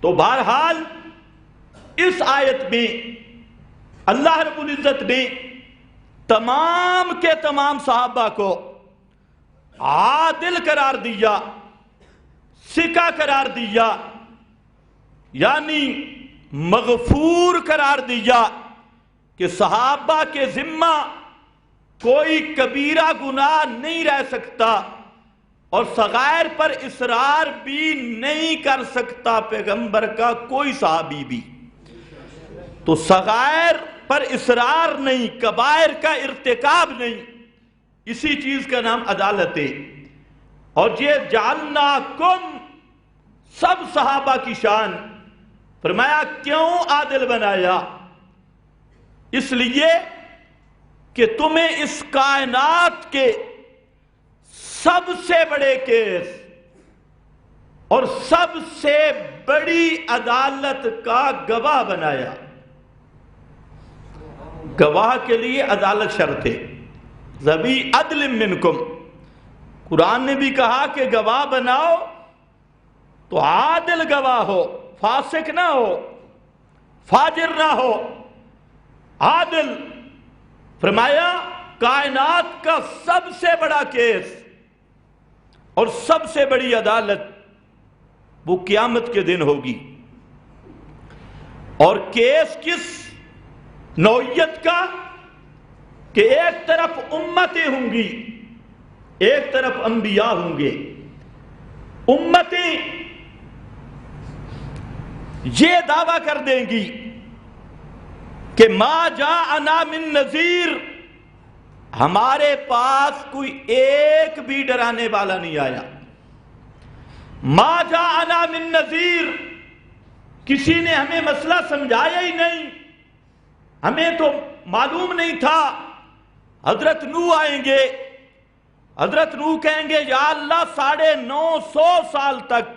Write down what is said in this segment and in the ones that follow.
تو بہرحال اس آیت میں اللہ رب العزت نے تمام کے تمام صحابہ کو عادل قرار دیا، ثقہ قرار دیا، یعنی مغفور قرار دیا کہ صحابہ کے ذمہ کوئی کبیرہ گناہ نہیں رہ سکتا اور صغائر پر اصرار بھی نہیں کر سکتا پیغمبر کا کوئی صحابی بھی۔ تو صغائر پر اصرار نہیں، کبائر کا ارتکاب نہیں، اسی چیز کا نام عدالت ہے۔ اور یہ جعلناکم سب صحابہ کی شان، فرمایا کیوں عادل بنایا؟ اس لیے کہ تمہیں اس کائنات کے سب سے بڑے کیس اور سب سے بڑی عدالت کا گواہ بنایا۔ گواہ کے لیے عدالت شرط ہے، ذوی عدل منکم۔ قرآن نے بھی کہا کہ گواہ بناؤ تو عادل گواہ ہو، فاسق نہ ہو، فاجر نہ ہو، عادل۔ فرمایا کائنات کا سب سے بڑا کیس اور سب سے بڑی عدالت وہ قیامت کے دن ہوگی۔ اور کیس کس نوعیت کا؟ کہ ایک طرف امتیں ہوں گی، ایک طرف انبیاء ہوں گے۔ امتیں یہ دعویٰ کر دیں گی کہ ما جاءنا من نذیر، ہمارے پاس کوئی ایک بھی ڈرانے والا نہیں آیا۔ ما جاءنا من نذیر، کسی نے ہمیں مسئلہ سمجھایا ہی نہیں، ہمیں تو معلوم نہیں تھا۔ حضرت نوح آئیں گے، حضرت نوح کہیں گے یا اللہ 950 سال تک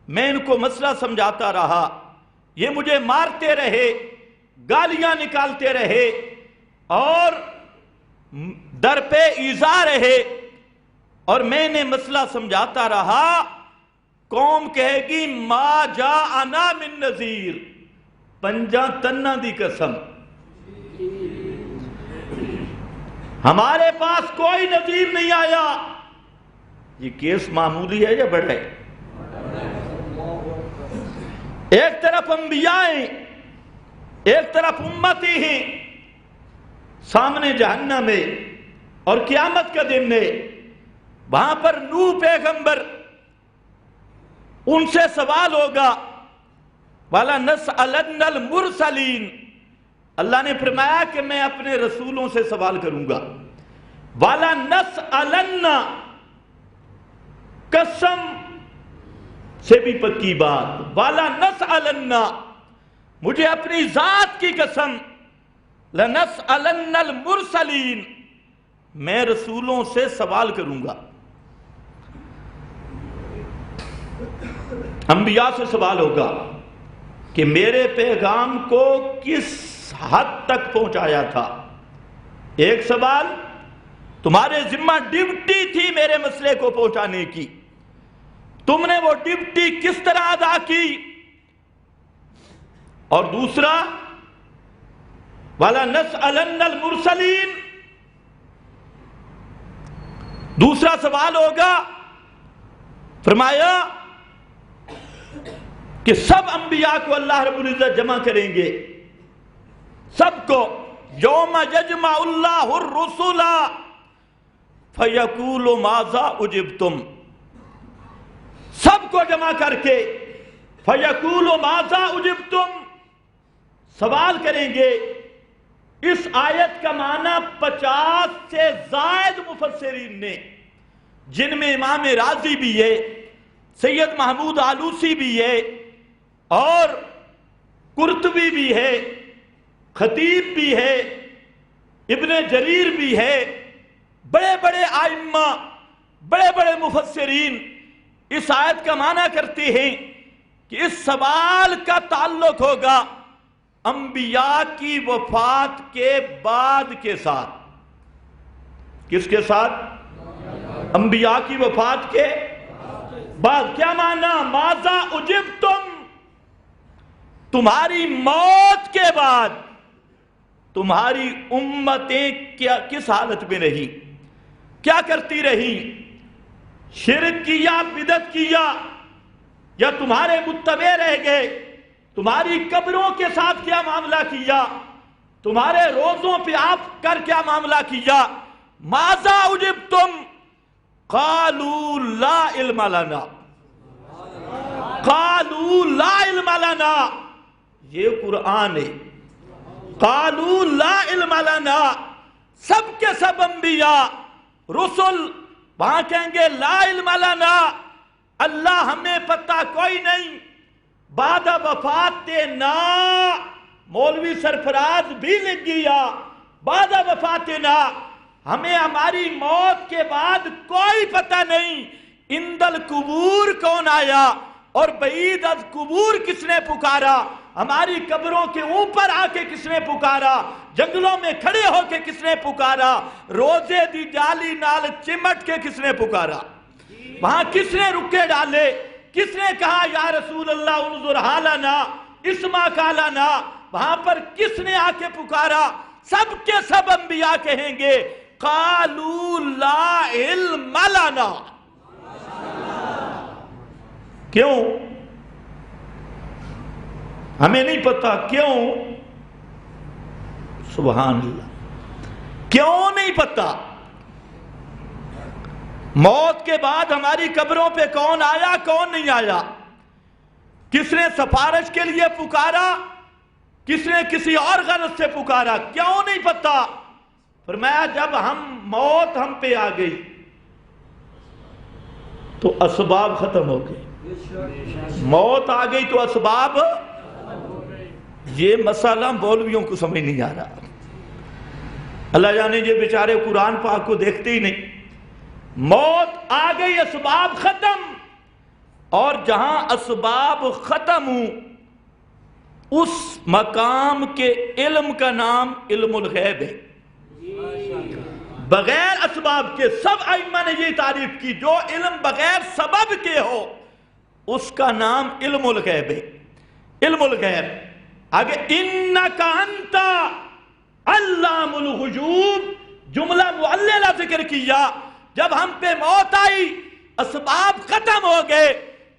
میں ان کو مسئلہ سمجھاتا رہا، یہ مجھے مارتے رہے، گالیاں نکالتے رہے اور در پہ ایذا رہے، اور میں نے مسئلہ سمجھاتا رہا۔ قوم کہے گی ما جاءنا من نذیر، پنجاں تنہ دی قسم، ہمارے پاس کوئی نذیر نہیں آیا۔ یہ کیس معمولی ہے یا بڑا ہے؟ ایک طرف انبیاء ہیں، ایک طرف امتی ہیں، سامنے جہنم ہے اور قیامت کا دن ہے۔ وہاں پر نوح پیغمبر، ان سے سوال ہوگا وَلَنَسْأَلَنَّ الْمُرْسَلِينَ، اللہ نے فرمایا کہ میں اپنے رسولوں سے سوال کروں گا۔ وَلَنَسْأَلَنَّ، قسم سے بھی پکی بات، وَلَنَسْأَلَنَّ، مجھے اپنی ذات کی قسم، لَنَسْأَلَنَّ الْمُرْسَلِينَ، میں رسولوں سے سوال کروں گا۔ انبیاء سے سوال ہوگا کہ میرے پیغام کو کس حد تک پہنچایا تھا۔ ایک سوال، تمہارے ذمہ ڈیوٹی تھی میرے مسئلے کو پہنچانے کی، تم نے وہ ڈیوٹی کس طرح ادا کی؟ اور دوسرا وَلَنَسْأَلَنَّ الْمُرْسَلِينَ، دوسرا سوال ہوگا، فرمایا کہ سب انبیاء کو اللہ رب العزت جمع کریں گے، سب کو، یوم یجمع اللہ الرسل فیقول ماذا اجبتم، سب کو جمع کر کے فیقول ماذا اجبتم، سوال کریں گے۔ اس آیت کا معنی 50 سے زائد مفسرین نے، جن میں امام رازی بھی ہے، سید محمود آلوسی بھی ہے اور قرطبی بھی ہے، خطیب بھی ہے، ابن جریر بھی ہے، بڑے بڑے ائمہ، بڑے بڑے مفسرین اس آیت کا معنی کرتے ہیں کہ اس سوال کا تعلق ہوگا انبیاء کی وفات کے بعد کے ساتھ۔ کس کے ساتھ؟ انبیاء کی وفات کے بعد۔ کیا معنی؟ ماذا اجبتم، تمہاری موت کے بعد تمہاری امتیں کس حالت میں رہی، کیا کرتی رہی؟ شرک کیا، بدعت کیا، یا تمہارے متبع رہ گئے؟ تمہاری قبروں کے ساتھ کیا معاملہ کیا؟ تمہارے روزوں پہ آپ کر کیا معاملہ کیا؟ ماذا اجبتم قالوا لا علم لنا، قالوا لا علم لنا، یہ قرآن ہے۔ قالوا لا علم لنا، سب کے سب انبیاء رسل وہاں کہیں گے لا علم لنا، اللہ ہمیں پتہ کوئی نہیں۔ بعد وفاتنا، مولوی سرفراز بھی لکھ گیا بعد وفاتنا، ہمیں ہماری موت کے بعد کوئی پتہ نہیں۔ عند القبور کون آیا اور بعید از قبور کس نے پکارا؟ ہماری قبروں کے اوپر آ کے کس نے پکارا؟ جنگلوں میں کھڑے ہو کے کس نے پکارا؟ روزے دی جالی نال چمٹ کے کس نے پکارا؟ وہاں کس نے رکے ڈالے؟ کس نے کہا یا رسول اللہ انظر حالنا اسما کالنا؟ وہاں پر کس نے آ کے پکارا؟ سب کے سب انبیاء کہیں گے قالوا لا علم لنا۔ کیوں؟ ہمیں نہیں پتا کیوں؟ سبحان اللہ، کیوں نہیں پتا؟ موت کے بعد ہماری قبروں پہ کون آیا کون نہیں آیا؟ کس نے سفارش کے لیے پکارا؟ کس نے کسی اور غرض سے پکارا؟ کیوں نہیں پتا؟ فرمایا جب موت ہم پہ آ گئی تو اسباب ختم ہو گئے۔ موت آ گئی تو اسباب، یہ مسئلہ مولویوں کو سمجھ نہیں آ رہا۔ اللہ جانے یہ بیچارے قرآن پاک کو دیکھتے ہی نہیں۔ موت آ گئی، اسباب ختم، اور جہاں اسباب ختم ہوں اس مقام کے علم کا نام علم الغیب ہے۔ بغیر اسباب کے، سب ائمہ نے یہ تعریف کی، جو علم بغیر سبب کے ہو اس کا نام علم الغیب ہے۔ علم الغیب آگے انک انت علام الغیوب، جملہ معللہ ذکر کیا۔ جب ہم پہ موت آئی اسباب ختم ہو گئے،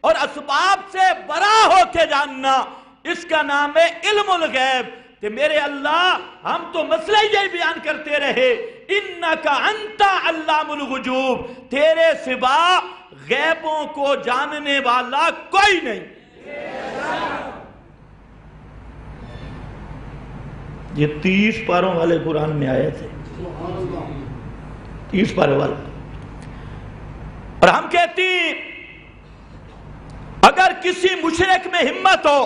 اور اسباب سے برا ہو کے جاننا اس کا نام ہے علم الغیب۔ کہ میرے اللہ ہم تو مسئلہ یہ بیان کرتے رہے انک انت علام الغیوب، تیرے سوا غیبوں کو جاننے والا کوئی نہیں۔ یہ 30 پاروں والے قرآن میں آئے تھے، 30 پاروں والے۔ اور ہم کہتے ہیں اگر کسی مشرک میں ہمت ہو،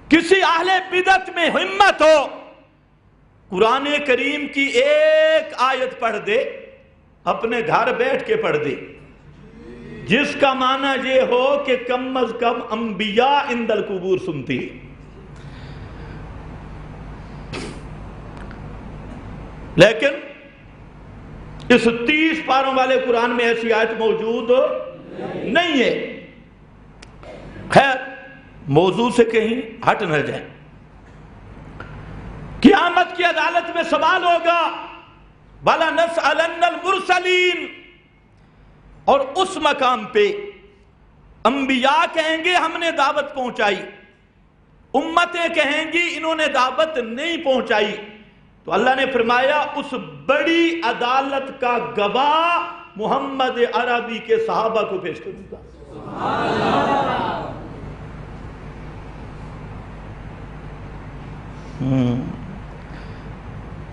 کسی اہل بدعت میں ہمت ہو، قرآن کریم کی ایک آیت پڑھ دے، اپنے گھر بیٹھ کے پڑھ دے، جس کا معنی یہ ہو کہ کم از کم انبیاء عند القبور سنتی ہے۔ لیکن اس 30 پاروں والے قرآن میں ایسی آیت موجود نہیں ہے۔ خیر، موضوع سے کہیں ہٹ نہ جائیں۔ قیامت کی عدالت میں سوال ہوگا وَلَنَسْأَلَنَّ الْمُرْسَلِينَ، اور اس مقام پہ انبیاء کہیں گے ہم نے دعوت پہنچائی، امتیں کہیں گی انہوں نے دعوت نہیں پہنچائی۔ تو اللہ نے فرمایا اس بڑی عدالت کا گواہ محمد عربی کے صحابہ کو پیش کروں گا۔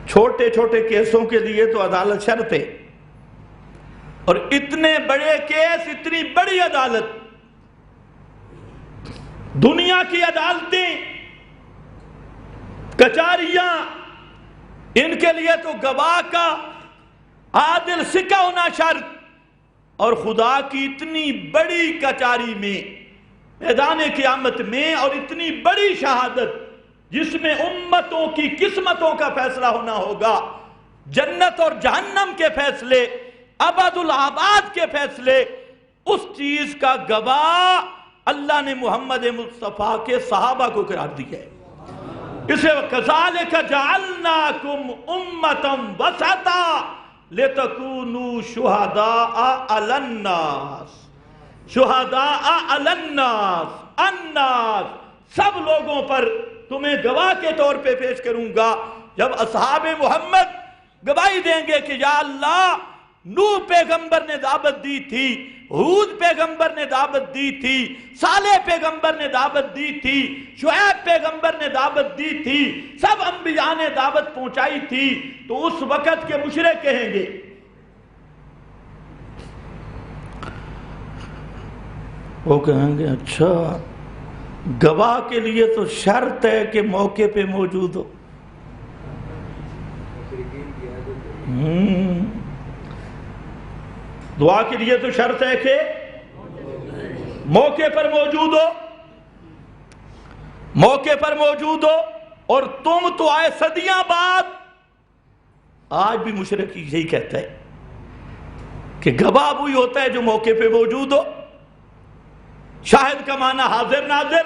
چھوٹے چھوٹے کیسوں کے لیے تو عدالت شرط ہے، اور اتنے بڑے کیس، اتنی بڑی عدالت، دنیا کی عدالتیں، کچہریاں، ان کے لیے تو گواہ کا عادل سکہ ہونا شرط، اور خدا کی اتنی بڑی کچہری میں، میدان قیامت میں، اور اتنی بڑی شہادت جس میں امتوں کی قسمتوں کا فیصلہ ہونا ہوگا، جنت اور جہنم کے فیصلے، ابد الآباد کے فیصلے، اس چیز کا گواہ اللہ نے محمد مصطفیٰ کے صحابہ کو قرار دیا ہے۔ اسے وَكَذَلِكَ جَعَلْنَاكُمْ أُمَّةً وَسَطًا لِتَكُونُوا شُهَدَاءَ عَلَى النَّاسِ شُهَدَاءَ عَلَى النَّاسِ النَّاسِ سب لوگوں پر تمہیں گواہ کے طور پہ پیش کروں گا۔ جب اصحاب محمد گواہی دیں گے کہ یا اللہ نوح پیغمبر نے دعوت دی تھی، ہود پیغمبر نے دعوت دی تھی، صالح پیغمبر نے دعوت دی تھی، شعیب پیغمبر نے دعوت دی تھی، سب انبیاء نے دعوت پہنچائی تھی، تو اس وقت کے مشرک کہیں گے وہ کہیں گے اچھا گواہ کے لیے تو شرط ہے کہ موقع پہ موجود ہو۔ دعا کے لیے تو شرط ہے کہ موقع پر موجود ہو، موقع پر موجود ہو، اور تم تو آئے صدیاں بعد۔ آج بھی مشرک یہی کہتا ہے کہ گواہ وہی ہوتا ہے جو موقع پہ موجود ہو۔ شاہد کا معنی حاضر ناظر،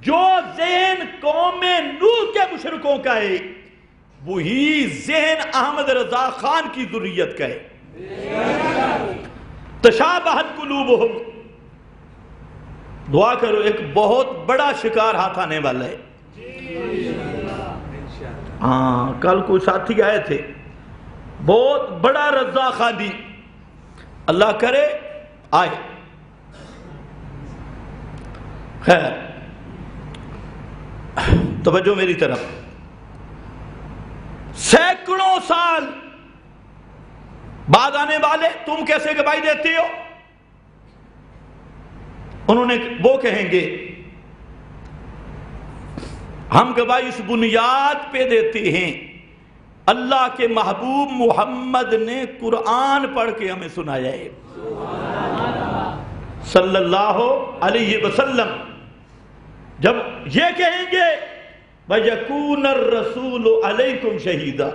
جو ذہن قوم نوح کے مشرکوں کا ہے وہی ذہن احمد رضا خان کی ذریت کا ہے۔ تشابہت قلوبہم، دعا کرو ایک بہت بڑا شکار ہاتھ آنے والا ہے۔ ہاں کل کوئی ساتھی آئے تھے، بہت بڑا رضا خانی، اللہ کرے آئے۔ خیر توجہ میری طرف، سینکڑوں سال بعد آنے والے تم کیسے گواہی دیتے ہو؟ انہوں نے وہ کہیں گے ہم گواہی اس بنیاد پہ دیتے ہیں اللہ کے محبوب محمد نے قرآن پڑھ کے ہمیں سنایا ہے صلی اللہ علیہ وسلم۔ جب یہ کہیں گے وَيَكُونَ الرَّسُولُ عَلَيْكُمْ شَهِيدًا،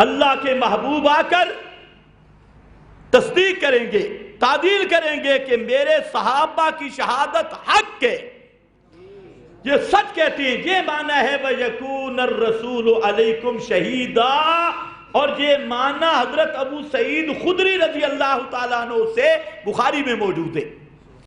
اللہ کے محبوب آ کر تصدیق کریں گے، تعدیل کریں گے کہ میرے صحابہ کی شہادت حق ہے، یہ سچ کہتے ہیں۔ یہ معنی ہے وَيَكُونَ الرَّسُولُ عَلَيْكُمْ شَهِيدًا، اور یہ معنی حضرت ابو سعید خدری رضی اللہ تعالیٰ عنہ سے بخاری میں موجود ہے۔